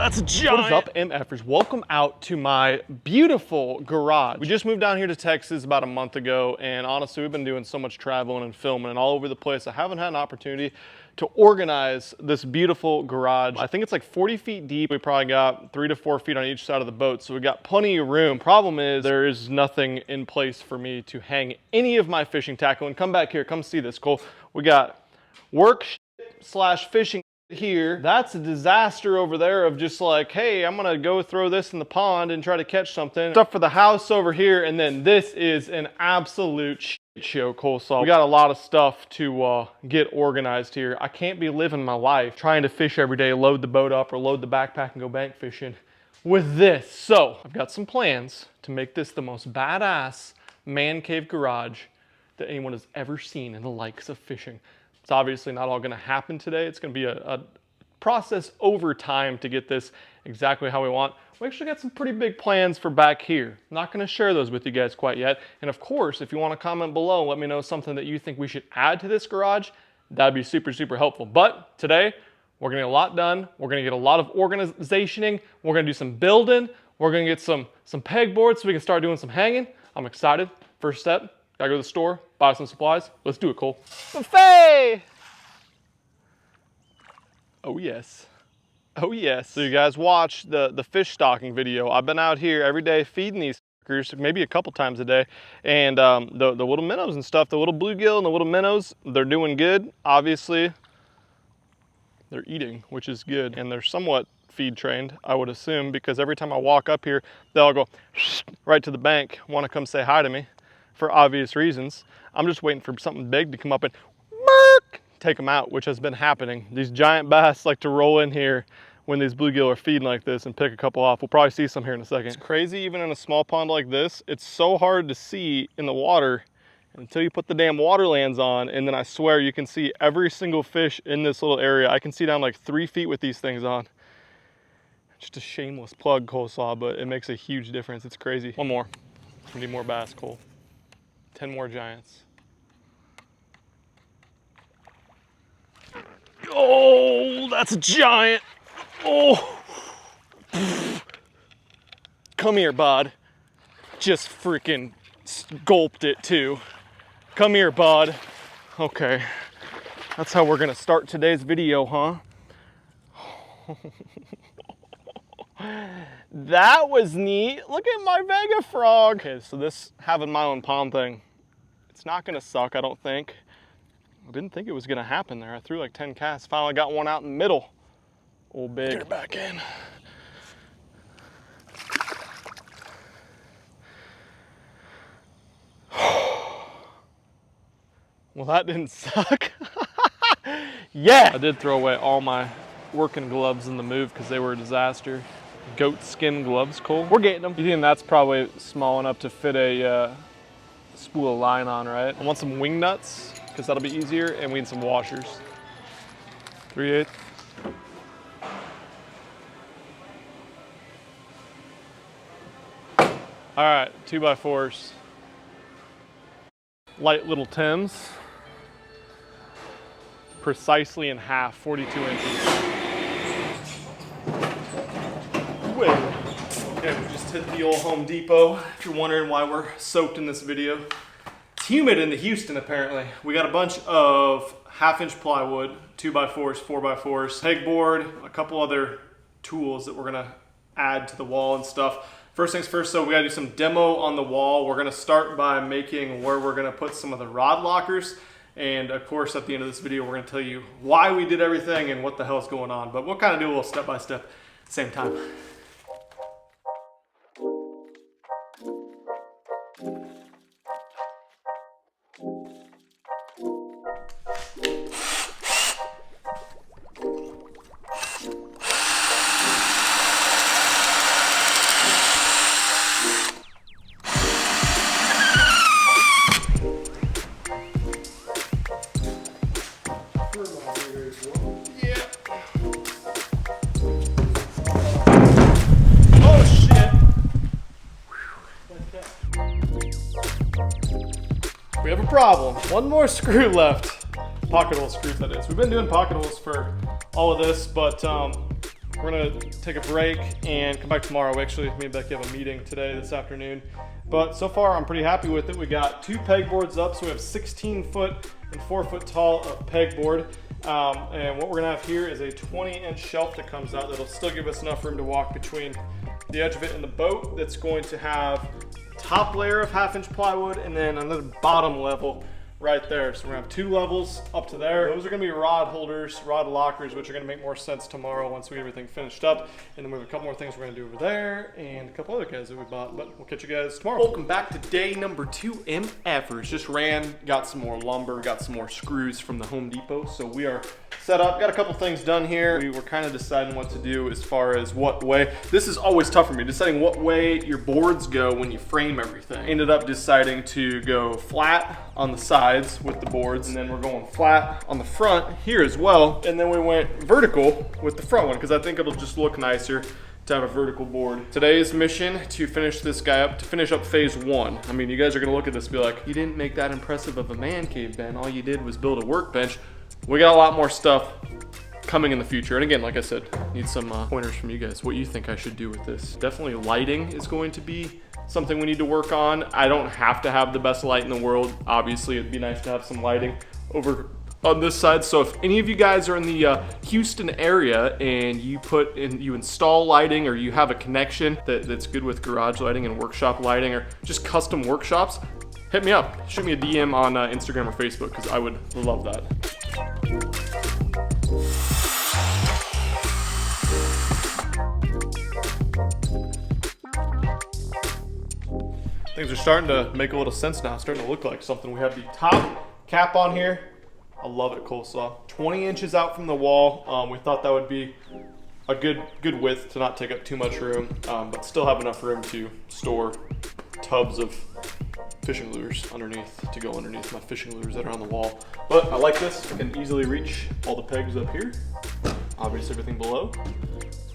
that's a giant. What is up, MFers? Welcome out to my beautiful garage. We just moved down here to Texas about a month ago, and honestly, we've been doing so much traveling and filming and all over the place. I haven't had an opportunity to organize this beautiful garage. I think it's like 40 feet deep. We probably got 3 to 4 feet on each side of the boat, so we got plenty of room. Problem is, there is nothing in place for me to hang any of my fishing tackle. And come back here, come see this, Cole. We got work slash fishing here. That's a disaster over there of just like, hey, I'm gonna go throw this in the pond and try to catch something. Stuff for the house over here, and then this is an absolute shit show, coleslaw. We got a lot of stuff to get organized here. I can't be living my life trying to fish every day, load the boat up or load the backpack and go bank fishing with this. So I've got some plans to make this the most badass man cave garage that anyone has ever seen in the likes of fishing. It's obviously not all gonna happen today. It's gonna be a process over time to get this exactly how we want. We actually got some pretty big plans for back here. Not gonna share those with you guys quite yet. And of course, if you wanna comment below, let me know something that you think we should add to this garage. That'd be super, super helpful. But today, we're gonna get a lot done. We're gonna get a lot of organizationing. We're gonna do some building. We're gonna get some pegboards so we can start doing some hanging. I'm excited. First step, gotta go to the store, buy some supplies. Let's do it, Cole. Buffet! Oh yes. Oh yes. So you guys watched the fish stocking video. I've been out here every day feeding these suckers, maybe a couple times a day. And the little minnows and stuff, the little bluegill and the little minnows, they're doing good. Obviously, they're eating, which is good. And they're somewhat feed trained, I would assume, because every time I walk up here, they all go right to the bank, want to come say hi to me for obvious reasons. I'm just waiting for something big to come up and take them out, which has been happening. These giant bass like to roll in here when these bluegill are feeding like this and pick a couple off. We'll probably see some here in a second. It's crazy, even in a small pond like this, it's so hard to see in the water until you put the damn water lands on, and then I swear you can see every single fish in this little area. I can see down like 3 feet with these things on. Just a shameless plug, coleslaw, but it makes a huge difference. It's crazy. One more. We need more bass, Cole. 10 more giants. Oh, that's a giant. Oh. Come here, bud. Just freaking gulped it too. Come here, bud. Okay. That's how we're gonna start today's video, huh? That was neat. Look at my Vega frog. Okay, so this having my own pond thing, it's not gonna suck, I don't think. I didn't think it was gonna happen there. I threw like 10 casts, finally got one out in the middle. Old big. Get her back in. Well, that didn't suck. Yeah! I did throw away all my working gloves in the move because they were a disaster. Goat skin gloves, Cole. We're getting them. You think that's probably small enough to fit a spool of line on, right? I want some wing nuts, because that'll be easier, and we need some washers. 3/8. All right, 2x4s. Light little Tims. Precisely in half, 42 inches. Whoa. Okay, we just hit the old Home Depot. If you're wondering why we're soaked in this video. It's humid in Houston, apparently. We got a bunch of 1/2-inch plywood, 2x4s, 4x4s, pegboard, a couple other tools that we're gonna add to the wall and stuff. First things first, so we gotta do some demo on the wall. We're gonna start by making where we're gonna put some of the rod lockers. And of course, at the end of this video, we're gonna tell you why we did everything and what the hell's going on. But we'll kind of do a little step-by-step at the same time. We have a problem. One more screw left. Pocket hole screws, that is. We've been doing pocket holes for all of this, but We're gonna take a break and come back tomorrow. Actually, me and Becky have a meeting today, this afternoon. But so far, I'm pretty happy with it. We got 2 pegboards up, so we have 16 foot and 4 foot tall of pegboard. And what we're gonna have here is a 20-inch shelf that comes out that'll still give us enough room to walk between the edge of it and the boat. That's going to have a top layer of 1/2-inch plywood and then another bottom level right there. So we're gonna have 2 levels up to there. Those are gonna be rod holders, rod lockers, which are gonna make more sense tomorrow once we get everything finished up. And then we have a couple more things we're gonna do over there and a couple other guys that we bought, but we'll catch you guys tomorrow. Welcome back to day number 2 MFers. Just ran, got some more lumber, got some more screws from the Home Depot. So we are set up, got a couple things done here. We were kind of deciding what to do as far as what way. This is always tough for me, deciding what way your boards go when you frame everything. Ended up deciding to go flat on the sides with the boards, and then we're going flat on the front here as well. And then we went vertical with the front one because I think it'll just look nicer to have a vertical board. Today's mission to finish this guy up, to finish up phase 1. I mean, you guys are gonna look at this and be like, you didn't make that impressive of a man cave, Ben. All you did was build a workbench. We got a lot more stuff coming in the future. And again, like I said, need some pointers from you guys. What you think I should do with this. Definitely lighting is going to be something we need to work on. I don't have to have the best light in the world. Obviously, it'd be nice to have some lighting over on this side. So if any of you guys are in the Houston area and you install lighting, or you have a connection that's good with garage lighting and workshop lighting, or just custom workshops, hit me up. Shoot me a DM on Instagram or Facebook, because I would love that. Things are starting to make a little sense now. It's starting to look like something. We have the top cap on here. I love it, coleslaw. 20 inches out from the wall. We thought that would be a good width to not take up too much room, but still have enough room to store tubs of fishing lures underneath, to go underneath my fishing lures that are on the wall. But I like this. I can easily reach all the pegs up here. Obviously everything below.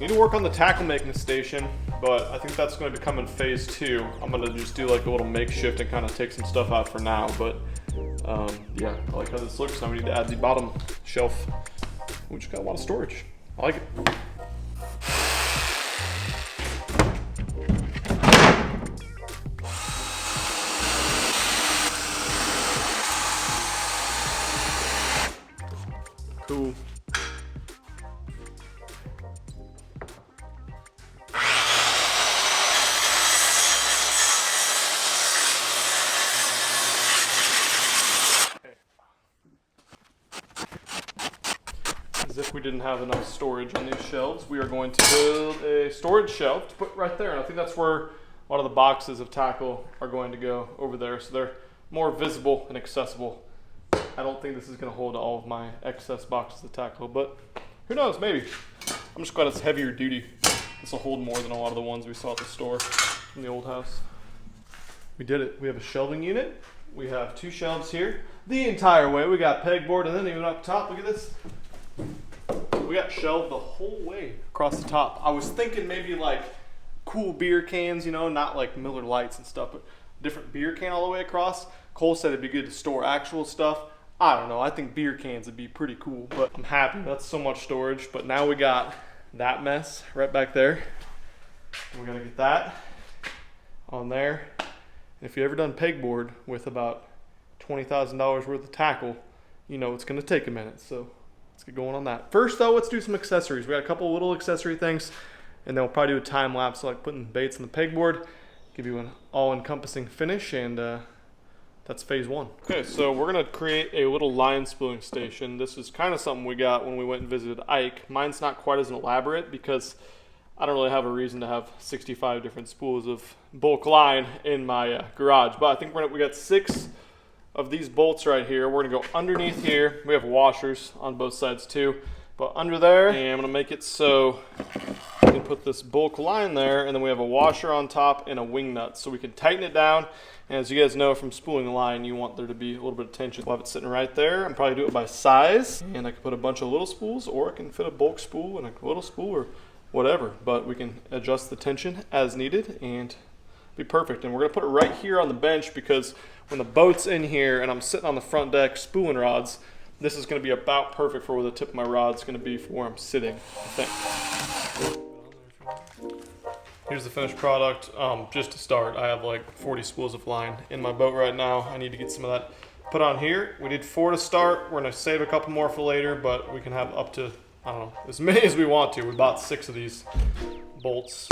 Need to work on the tackle making station, but I think that's going to come in phase 2. I'm going to just do like a little makeshift and kind of take some stuff out for now. But yeah, I like how this looks. Now we need to add the bottom shelf, which got a lot of storage. I like it. Cool. As if we didn't have enough storage on these shelves, we are going to build a storage shelf to put right there. And I think that's where a lot of the boxes of tackle are going to go, over there, so they're more visible and accessible. I don't think this is going to hold all of my excess boxes of tackle, but who knows, maybe. I'm just glad it's heavier duty. This will hold more than a lot of the ones we saw at the store in the old house. We did it. We have a shelving unit. We have 2 shelves here the entire way. We got pegboard, and then even up top, look at this. We got shelved the whole way across the top. I was thinking maybe like cool beer cans, you know, not like Miller Lights and stuff, but different beer can all the way across. Cole said it'd be good to store actual stuff. I don't know, I think beer cans would be pretty cool, but I'm happy. That's so much storage. But now we got that mess right back there. We're gonna get that on there. And if you ever done pegboard with about $20,000 worth of tackle, you know it's gonna take a minute, so let's get going on that. First though, let's do some accessories. We got a couple little accessory things, and then we'll probably do a time lapse, like putting baits on the pegboard, give you an all-encompassing finish, and that's phase 1. Okay, so we're gonna create a little line spooling station. This is kind of something we got when we went and visited Ike. Mine's not quite as elaborate because I don't really have a reason to have 65 different spools of bulk line in my garage. But I think we got 6 of these bolts right here. We're gonna go underneath here. We have washers on both sides too. But under there, and I'm gonna make it so we can put this bulk line there, and then we have a washer on top and a wing nut, so we can tighten it down. And as you guys know from spooling the line, you want there to be a little bit of tension. We'll have it sitting right there. I'm probably do it by size, and I can put a bunch of little spools, or I can fit a bulk spool and a little spool, or whatever. But we can adjust the tension as needed and be perfect. And we're gonna put it right here on the bench, because when the boat's in here and I'm sitting on the front deck spooling rods, this is gonna be about perfect for where the tip of my rod's gonna be for where I'm sitting, I think. Here's the finished product. Just to start, I have like 40 spools of line in my boat right now. I need to get some of that put on here. We did 4 to start. We're gonna save a couple more for later, but we can have up to, I don't know, as many as we want to. We bought 6 of these bolts.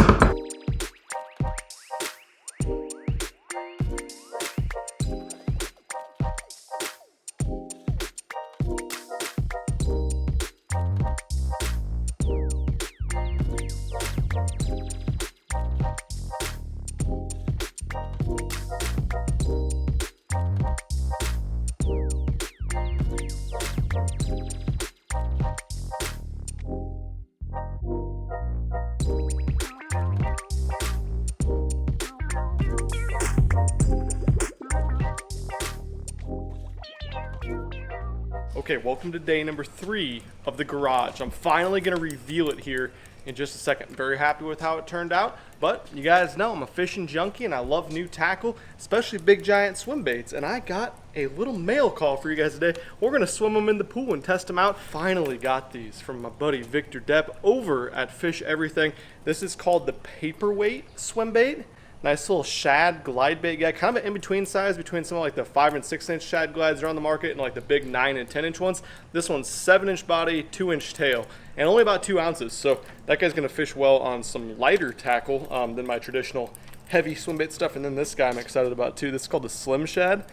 Okay, welcome to day number 3 of the garage. I'm finally gonna reveal it here in just a second. I'm very happy with how it turned out, but you guys know I'm a fishing junkie and I love new tackle, especially big giant swim baits. And I got a little mail call for you guys today. We're gonna swim them in the pool and test them out. Finally got these from my buddy Victor Depp over at Fish Everything. This is called the paperweight swim bait. Nice little shad glide bait guy, kind of an in-between size between some of like the 5 and 6 inch shad glides are on the market and like the big 9 and 10 inch ones. This one's 7 inch body, 2 inch tail, and only about 2 ounces. So that guy's gonna fish well on some lighter tackle than my traditional heavy swim bait stuff. And then this guy I'm excited about too. This is called the Slim Shad.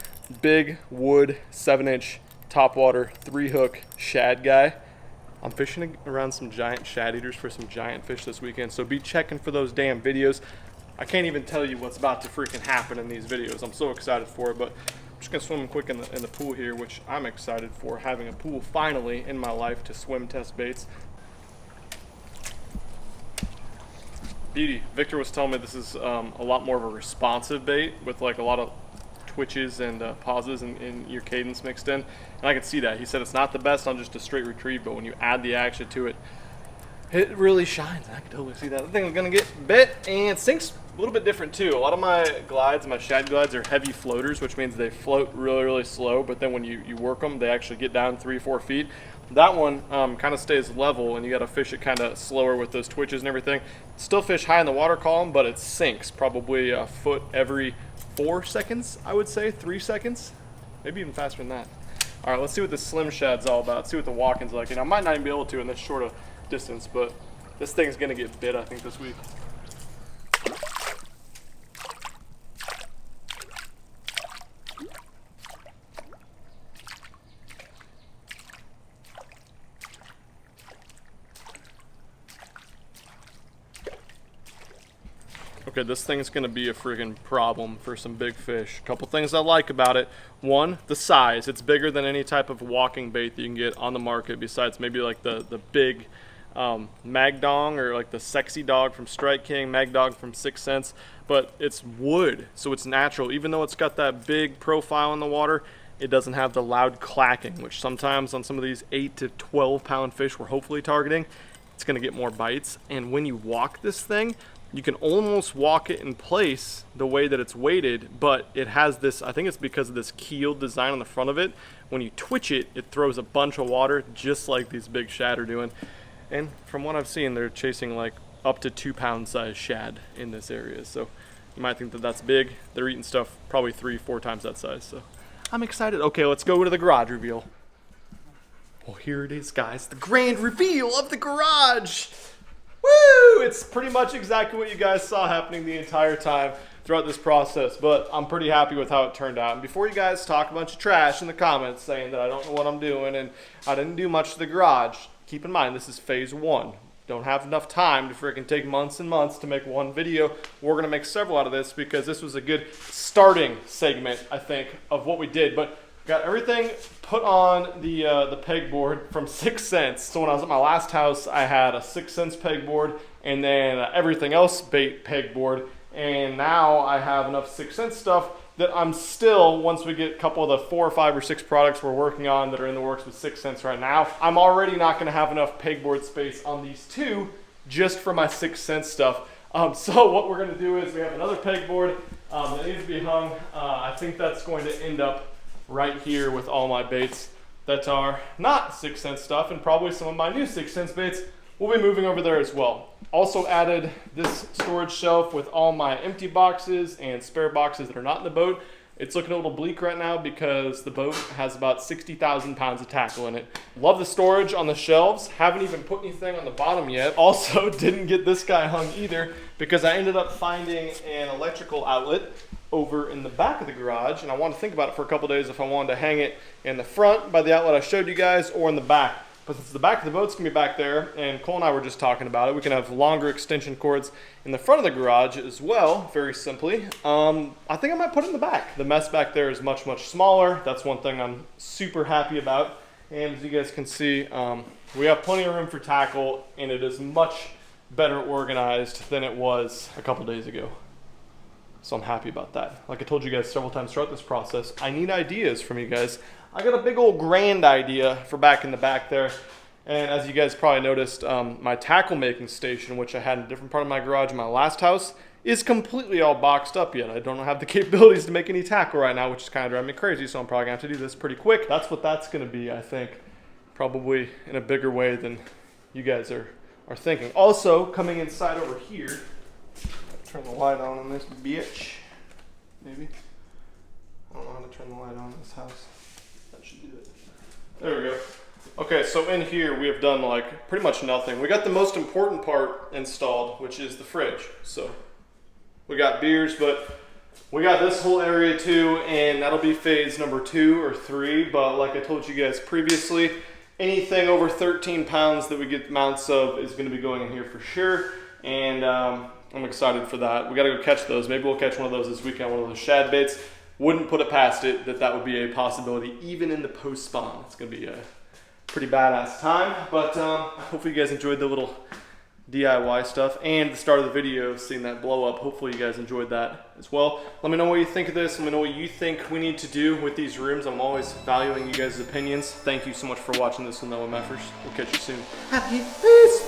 Big wood, 7 inch top water, 3 hook shad guy. I'm fishing around some giant shad eaters for some giant fish this weekend. So be checking for those damn videos. I can't even tell you what's about to freaking happen in these videos. I'm so excited for it, but I'm just gonna swim quick in the pool here, which I'm excited for, having a pool finally in my life to swim test baits. Beauty. Victor was telling me this is a lot more of a responsive bait with like a lot of twitches and pauses and your cadence mixed in, and I can see that. He said it's not the best on just a straight retrieve, but when you add the action to it, it really shines. I can totally see that. The thing is gonna get bit, and sinks a little bit different too. A lot of my glides, my shad glides, are heavy floaters, which means they float really, really slow, but then when you work them, they actually get down 3-4 feet. That one kind of stays level, and you gotta fish it kind of slower with those twitches and everything. Still fish high in the water column, but it sinks probably a foot every 4 seconds, I would say, 3 seconds, maybe even faster than that. All right, let's see what the Slim Shad's all about, see what the walk-in's like. And I might not even be able to in this short of distance, but this thing's gonna get bit, I think, this week. Okay, this thing's gonna be a friggin' problem for some big fish. A couple things I like about it. One, the size. It's bigger than any type of walking bait that you can get on the market, besides maybe like the big Mag Dong, or like the Sexy Dog from Strike King, Mag Dog from 6 Cents. But it's wood, so it's natural. Even though it's got that big profile in the water, it doesn't have the loud clacking, which sometimes on some of these 8 to 12 pound fish we're hopefully targeting, it's gonna get more bites. And when you walk this thing, you can almost walk it in place the way that it's weighted, but it has this, I think it's because of this keeled design on the front of it. When you twitch it, it throws a bunch of water, just like these big shad are doing. And from what I've seen, they're chasing like up to 2 pound size shad in this area. So you might think that that's big. They're eating stuff probably 3-4 times that size. So I'm excited. Okay, let's go to the garage reveal. Well, here it is, guys. The grand reveal of the garage. Woo! It's pretty much exactly what you guys saw happening the entire time throughout this process, but I'm pretty happy with how it turned out. And before you guys talk a bunch of trash in the comments saying that I don't know what I'm doing and I didn't do much to the garage, keep in mind this is phase 1. Don't have enough time to freaking take months and months to make one video. We're gonna make several out of this because this was a good starting segment, I think, of what we did. But got everything put on the pegboard from 6 Cents. So when I was at my last house, I had a 6 Cents pegboard and then everything else bait pegboard. And now I have enough 6 Cents stuff that I'm still, once we get a couple of the 4 or 5 or 6 products we're working on that are in the works with 6 Cents right now, I'm already not gonna have enough pegboard space on these 2 just for my 6 Cents stuff. So what we're gonna do is we have another pegboard that needs to be hung. I think that's going to end up right here with all my baits that are not 6 Cents stuff, and probably some of my new 6 Cents baits we'll be moving over there as well. Also added this storage shelf with all my empty boxes and spare boxes that are not in the boat. It's looking a little bleak right now because the boat has about 60,000 pounds of tackle in it. Love the storage on the shelves. Haven't even put anything on the bottom yet. Also didn't get this guy hung either because I ended up finding an electrical outlet over in the back of the garage, and I wanted to think about it for a couple days if I wanted to hang it in the front by the outlet I showed you guys or in the back. But since the back of the boat's gonna be back there, and Cole and I were just talking about it, we can have longer extension cords in the front of the garage as well, very simply. I think I might put it in the back. The mess back there is much, much smaller. That's one thing I'm super happy about. And as you guys can see, we have plenty of room for tackle, and it is much better organized than it was a couple days ago. So I'm happy about that. Like I told you guys several times throughout this process, I need ideas from you guys. I got a big old grand idea for back in the back there. And as you guys probably noticed, my tackle making station, which I had in a different part of my garage in my last house, is completely all boxed up yet. I don't have the capabilities to make any tackle right now, which is kind of driving me crazy. So I'm probably gonna have to do this pretty quick. That's what that's gonna be, I think, probably in a bigger way than you guys are thinking. Also, coming inside over here, turn the light on this bitch, maybe. I don't know how to turn the light on in this house. That should do it. There we go. Okay, so in here we have done like pretty much nothing. We got the most important part installed, which is the fridge. So we got beers, but we got this whole area too, and that'll be phase number 2 or 3. But like I told you guys previously, anything over 13 pounds that we get mounts of is gonna be going in here for sure. And I'm excited for that. We gotta go catch those. Maybe we'll catch one of those this weekend, one of those shad baits. Wouldn't put it past it that would be a possibility even in the post spawn. It's gonna be a pretty badass time, but hopefully you guys enjoyed the little DIY stuff and the start of the video, seeing that blow up. Hopefully you guys enjoyed that as well. Let me know what you think of this. Let me know what you think we need to do with these rooms. I'm always valuing you guys' opinions. Thank you so much for watching this one, Noah Meffers. We'll catch you soon. Happy Peace!